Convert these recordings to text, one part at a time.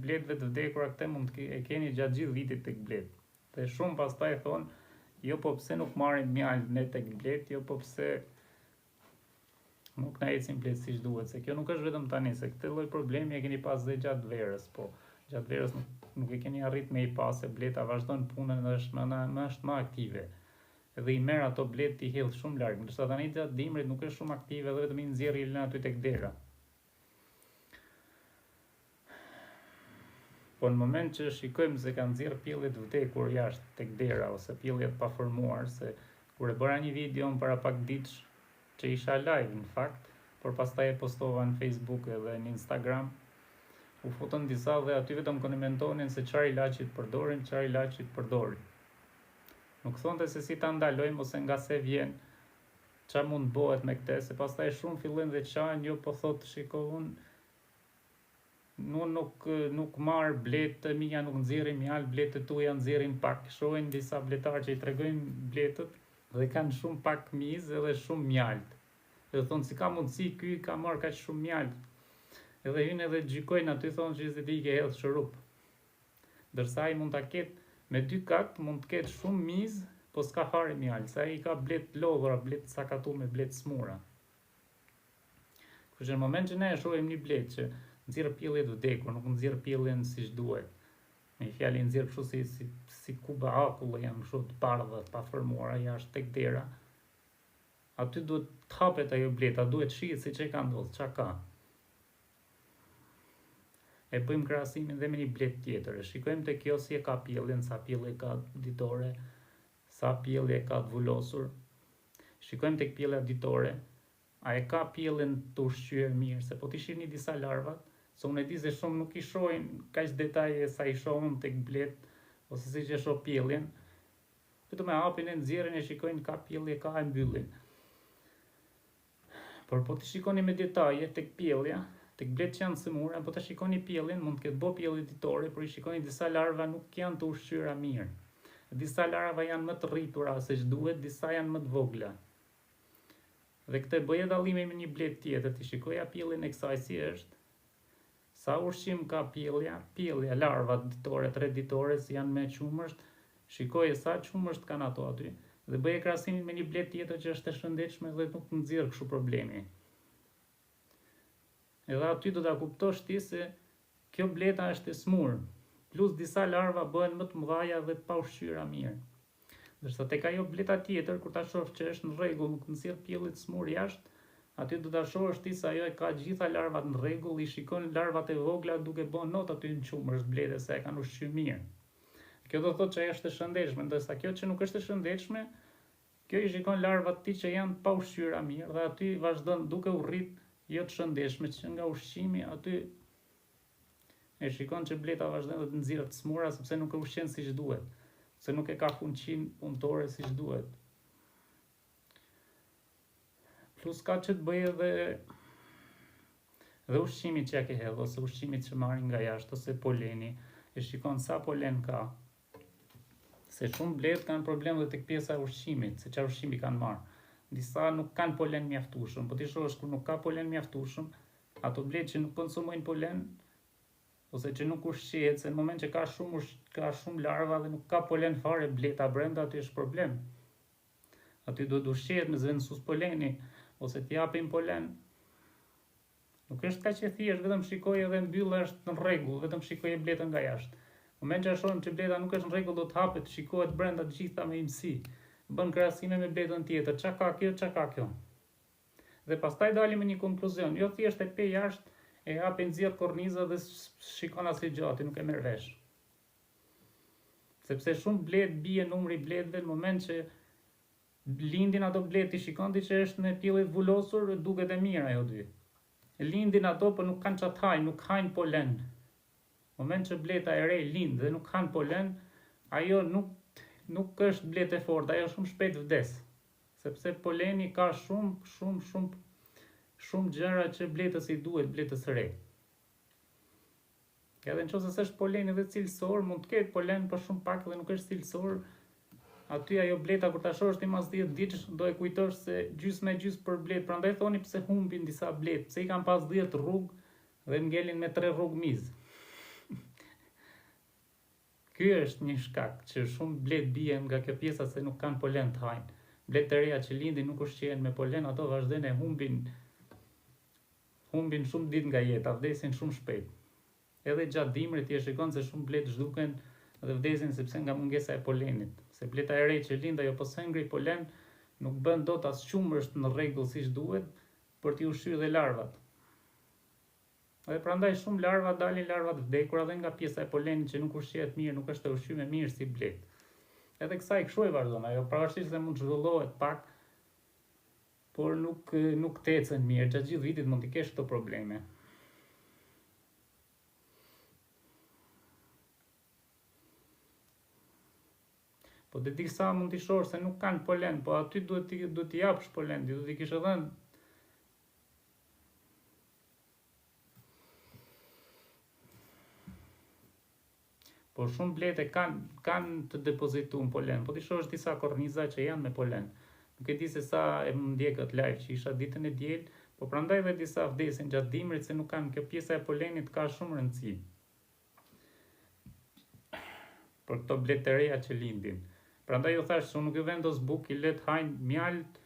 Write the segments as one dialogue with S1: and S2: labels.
S1: bletëve të vdekura këte mund të e keni gjatë gjithë vitit tek bletë. Dhe shumë pastaj thonë, jo po pse nuk marrim mjaltë ne tek bletë, jo po pse nuk na ecin bletë siç duhet, se kjo nuk është vetëm tani, se këtë lloj problemi e keni pas dhe gjatë verës, po gjatë verës nuk e keni arrit me i pas, se bleta vazhdon punën dhe është më aktive. Edhe i merr ato bletë i hedh shumë larg, ndërsa tani gjatë dimrit nuk është shumë aktive dhe vetëm i nxjerr i lën aty tek dera. Po në moment që shikojmë se kanë nxjerr pjellje të vdekur jashtë tek dera ose pjellje të paformuar, se kur e bëra një video para pak ditësh që isha live në fakt, por pastaj e postova në Facebook edhe në Instagram, u futën disa dhe aty vetëm komentonin se çfarë ilaçi përdorin. Nuk thonte se si ta ndalojmë ose nga se vjen, çfarë mund bëhet me këtë, se pastaj shumë fillojnë dhe çajnë, jo po thotë shiko nuk marr bletë të mia, nuk nxjerrin mjaltë, bletë tuaja nxjerrin pak. Shohin disa bletarë që i tregojnë bletët dhe kanë shumë pak mizë edhe shumë mjaltë. Edhe thonë si ka mundësi ky ka marr kaq shumë mjaltë. Edhe hynë edhe gjykojnë aty, thonë që se ti ke hedh shurup. Ndërsa ai mund ta ketë me 2 kat, mund të ketë shumë mizë, po s'ka fare mjaltë, se ai ka bletë lodhura, bletë sakatume, bletë smura. Kështu që në moment që ne e shohim një bletë që nxjerr pjellje të vdekur, nuk nxjerr pjelljen siç duhet. Me fjalë nxjerr kështu si kuba akulle, janë kështu të bardha, të paformuara jashtë tek dera. Aty duhet të hapet ajo bleta, duhet shihet siç e ka ndodhur, çka ka. E bëjmë krahasimin dhe me një bletë tjetër. E shikojmë te kjo si e ka pjelljen, sa pjellje ka ditore, sa pjellje ka të vulosur. Shikojmë tek pjellja ditore, a e ka pjelljen të ushqyer mirë, se po t'i shihni disa larvat, se unë e di se shumë nuk i shohin kaq detaje sa i shohin tek bletë ose siç e shoh pjelljen. Vetëm e hapin, e nxjerrin, e shikojnë ka pjellje, ka e mbyllin. Por po t'i shikoni me detaje tek pjellja, tek bletë që janë sëmura, po të shikoni pjelljen, mund të ketë bo pjellje ditore, por i shikoni disa larva nuk janë të ushqyera mirë. Disa larva janë më të rritura se ç'duhet, disa janë më të vogla. Dhe këtë bëje dallimin me një bletë tjetër, ti shikoja pjelljen e kësaj si është, sa ushqim ka pjellja, larva ditore, 3 ditore, si janë me qumësht, shikoje sa qumësht kanë ato aty, dhe bëje krahasimin me një bletë tjetër që është e shëndetshme dhe nuk nxjerr kështu problemi. Edhe aty do ta kuptosh ti se kjo bleta është e smur, plus disa larva bëhen më të mëdha dhe të pa ushqyera mirë. Ndërsa tek ajo bleta tjetër, kur ta shoh që është në rregull, nuk nxjerr pjellje të smur jashtë, aty do ta shohësh ti se ajo e ka gjitha larvat në rregull, i shikon larvat e vogla duke bën not aty në qumësht blete se e kanë ushqyer mirë. Kjo do thotë që ajo është e shëndetshme, ndërsa kjo që nuk është e shëndetshme, kjo i shikon larvat ti që janë pa ushqyera mirë dhe aty vazhdon duke u rrit jo të shëndetshme, që nga ushqimi aty e shikon që bleta vazhdon të nxjerrë të smura sepse nuk e ushqen siç duhet, se nuk e ka fuqinë punëtore siç duhet. Plus ka që të bëjë dhe ushqimi që ja ke hedhë, ose ushqimi që marrin nga jashtë, ose poleni, e shikon sa polen ka. Se shumë bletë kanë problem dhe tek pjesa e ushqimit, se çfarë ushqimi kanë marrë. Disa nuk kanë polen mjaftueshëm, po ti shohësh kur nuk ka polen mjaftueshëm, ato bletë që nuk konsumojnë polen, ose që nuk ushqehet, se në moment që ka shumë larva dhe nuk ka polen fare bleta brenda, aty është problem. Aty duhet ushqehet me zvendësues poleni, ose t'i japin polen. Nuk është kaq e thjeshtë, vetëm shikoj edhe mbylla është në rregull, vetëm shikoj bletën nga jashtë. Në moment që shohim që bleta nuk është në rregull, do të hapet, shikohet brenda të gjitha me imësi. Bën krahasime me bletën tjetër, çka ka kjo, çka ka kjo. Dhe pastaj dalim me një konkluzion, jo thjesht e pe jashtë, e hapi nxjerr korniza dhe shikon asnjë gjë aty, nuk e merr vesh. Sepse shumë bletë bie numri bletëve në moment që lindin ato bletë, i shikon ti që është me pjellje të vulosur, duket e mirë ajo dy. Lindin ato, por nuk kanë çat hajnë, nuk hajnë polen. Në moment që bleta e re lind dhe nuk kanë polen, ajo nuk është bletë e fortë, ajo shumë shpejt vdes. Sepse poleni ka shumë gjëra që bletës i duhet, bletës re. Edhe nëse është poleni dhe cilësor, mund të ketë polen për shumë pak dhe nuk është cilësor, aty ajo bleta kur ta shohësh ti mas 10 ditësh do e kujtosh se gjysmë e gjysmë për bletë. Prandaj thoni pse humbin disa bletë, pse i kanë pas 10 rrugë dhe ngelin me 3 rrugë mizë. ky është një shkak që shumë blet bien nga kjo pjesa se nuk kanë polen të hajnë. Blet të reja që lindin nuk ushqehen me polen, ato vazhdojnë e humbin shumë ditë nga jeta, vdesin shumë shpejt. Edhe gjatë dimrit je shikon se shumë blet zhduken dhe vdesin sepse nga mungesa e polenit. Se bleta e re që lind ajo po ngri polen, nuk bën dot as qumësht në rregull siç duhet për t'i ushqyer dhe larvat. Dhe prandaj shumë larva dalin larvat vdekur edhe nga pjesa e polenit që nuk ushqehet mirë, nuk është e ushqyer mirë si blet. Edhe kësaj kështu e vazhdon ajo, pavarësisht se mund të zhvillohet pak, por nuk tecën mirë, gjatë gjithë vitit mund t'i kesh këto probleme. Po dhe disa mund t'i shohësh se nuk kanë polen, po aty duhet t'i japësh polen, duhet t'i kishë dhënë. Po shumë blete kanë të depozituar polen, po t'i shohësh disa korniza që janë me polen. Nuk e di se sa e më ndjekët live që isha ditën e diel, po prandaj dhe disa vdesin gjatë dimrit se nuk kanë, kjo pjesa e polenit ka shumë rëndësi për këto blet të reja që lindin. Prandaj ju thash se unë nuk ju vendos buk, i let hajnë mjalt,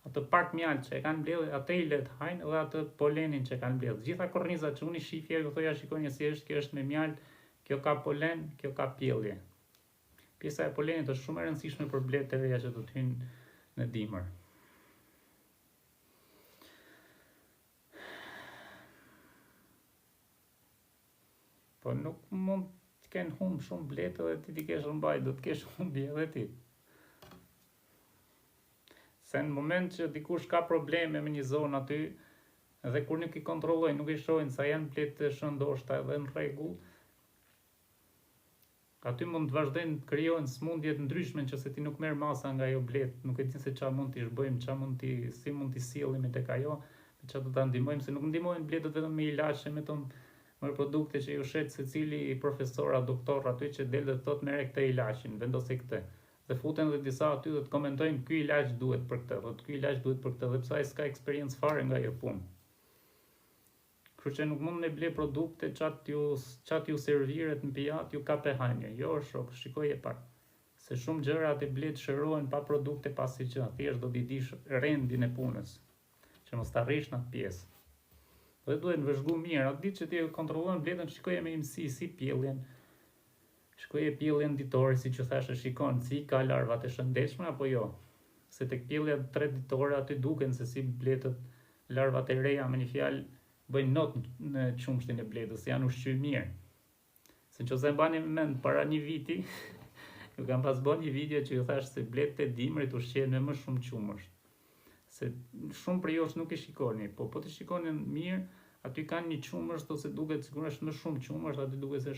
S1: atë pak mjalt që e kanë mbledhur, atë i let hajnë dhe atë polenin që kanë mbledhur. Gjitha kornizat që unë i shifja, ju thoja shikoni si është, kjo është me mjalt, kjo ka polen, kjo ka pjellje. Pjesa e polenit është shumë e rëndësishme për blet të reja që do të hyjnë në dimër. Po nuk mund të kenë humb shumë bletë dhe ti kesh rëmbaj, do të kesh humbi edhe ti. Se në moment që dikush ka probleme me një zonë aty, dhe kur nuk i kontrollojnë, nuk i shohin sa janë bletë të shëndoshta edhe në rregull, aty mund të vazhdojnë të krijojnë smundje të ndryshme që se ti nuk merr masa nga ajo blet, nuk e din se çfarë mund t'i bëjmë, si mund t'i sillemi tek ajo, me çfarë do ta ndihmojmë, se nuk ndihmojnë bletët vetëm me ilaçe, me produkte që ju shet secili profesor apo doktor aty që del dhe thotë merr këtë ilaçin, vendosë këtë. Dhe futen dhe disa aty dhe të komentojnë ky ilaç duhet për këtë, thotë ky ilaç duhet për këtë, dhe pse ai s'ka eksperiencë fare nga ajo punë. Kështu që nuk mund me ble produkte çat ju serviret në pijat, ju ka pehanje. Jo shok, shikoje pak. Se shumë gjëra aty blet shërohen pa produkte, pa si gjë, thjesht do t'i dish rendin e punës, që mos t'arrish në atë pjesë. Dhe duhet në vëzhgu mirë, atë ditë që ti kontrollon bletën, shikoje me imësi si pjelljen. Shikoje pjelljen ditore, si që thashë shikon, si ka larvat e shëndetshme apo jo. Se tek pjellja 3 ditore aty duken se si bletët, larvat e reja me një fjalë bëjnë not në qumshtin e bletës, janë ushqyer mirë. Se nëse e mbani mend para një viti, ju kam pas bën një video që ju thash se bletët e dimrit ushqehen me më shumë qumësht. Se shumë për josh nuk i shikoni, po të shikoni mirë, aty kanë një qumësht ose duket sigurisht më shumë qumësht, aty duket se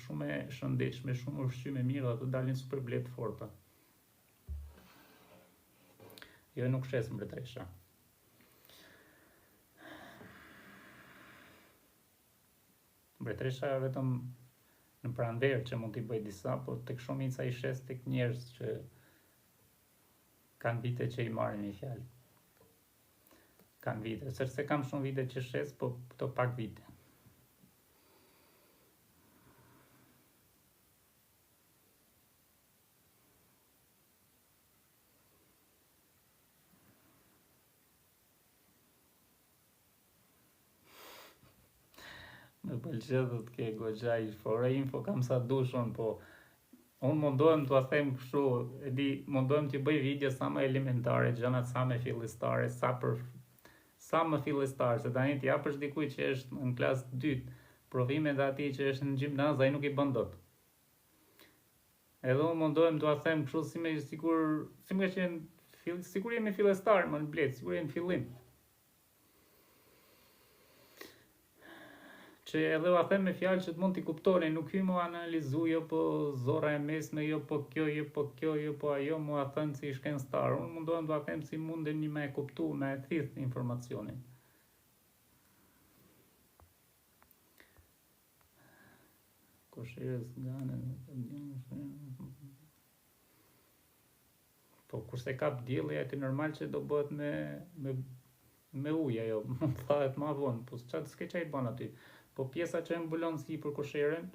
S1: shumë e shëndetshme, shumë ushqime mirë, aty dalin super bletë forta. Jo, nuk shes mbretëresha. Mbretëresha vetëm në pranverë që mund t'i bëj disa, po tek shumica i shes tek njerëz që kanë vite që i marrin një fjalë. Kanë vite, sepse kam shumë vite që shes, po këto pak vite. Më pëlqen do të ke goxha info kam sa dushon, po unë mundohem t'ua them kështu, e di, mundohem t'ju bëj video sa më elementare, gjërat sa më fillestare, sa më fillestar, se tani t'ja japësh dikujt që është në klasë 2, provimet atij që është në gjimnaz, ai nuk i bën dot. Edhe unë mundohem t'ua them kështu sikur jemi fillestar më në blet, sikur jemi në fillim. Që edhe ua them me fjalë që të mund t'i kuptoni, nuk hy mua analizu, jo po zora e mesme, jo po kjo, jo po kjo, jo po ajo, mua thënë si shkencëtar. Unë mundohem t'ua them si mundeni me e kuptu, me e thith informacionin. Koshires gane, po kurse kap dielli, aty normal që do bëhet me ujë ajo, thahet ma vonë, po çfarë s'ke çaj bën aty. Po pjesa që e mbulon si për kosheren,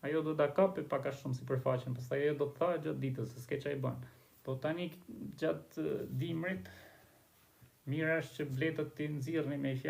S1: ajo do ta kape pak a shumë sipërfaqen, pastaj ajo do të tha gjatë ditës se s'ke çaj bën. Po tani gjatë dimrit mirë është që bletët ti nxirrni me fjalë